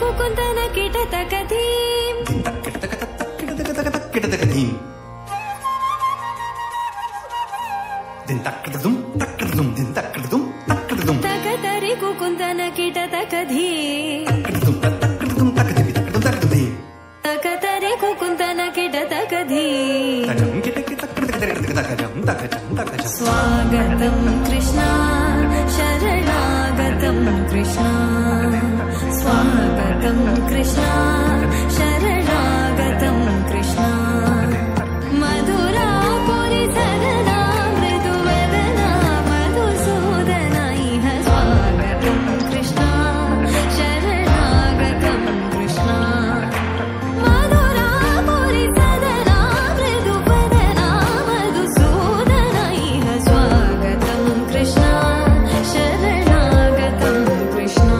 कुकुंदन किटतकधीं किटतकधीं दिन तक्कदुम तक्कदुम दिन तक्कदुम तक्कदुम तकतरि कुकुंदन किटतकधीं तक्कदुम तक्कदि तक्कदुम तकतरि कुकुंदन किटतकधीं स्वागतं कृष्णा शरणागतं कृष्णा स्वागतं कृष्णा शरणागतं कृष्णा मधुरापुरि सदना मृदुवदना मधुसूदना इह स्वागतं कृष्णा शरणागतं कृष्णा मधुरापुरि सदना मृदुवदना मधुसूदना इह स्वागतं कृष्णा शरणागतं कृष्णा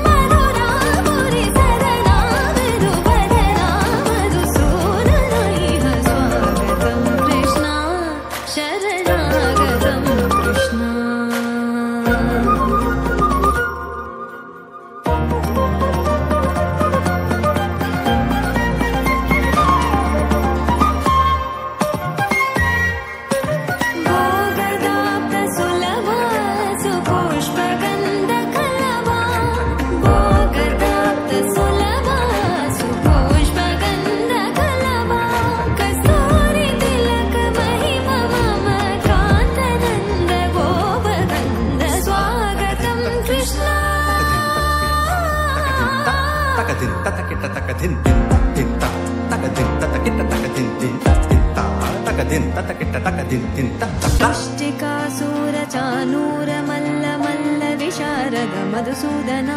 मधुरापुरि सदना मृदुवदना मधुसूदना इह स्वागतं कृष्णा शरणागतं कृष्णा भोगदाप्तसुलभा सुपुष्पगन्धकलभा भोगदाप्तसुलभा सुपुष्पगन्धकलभा कस्तूरितिलकमहिमा मम कान्तनन्द गोपगन्ध स्वागतं कृष्णा तकदिन ततकिट तकदिन दिन तकदिन ततकिट तकदिन दिन तकदिन ततकिट तकदिन दिन मुष्टिकासुरचानूर मल्ल मल्ल विशारद मधुसूदना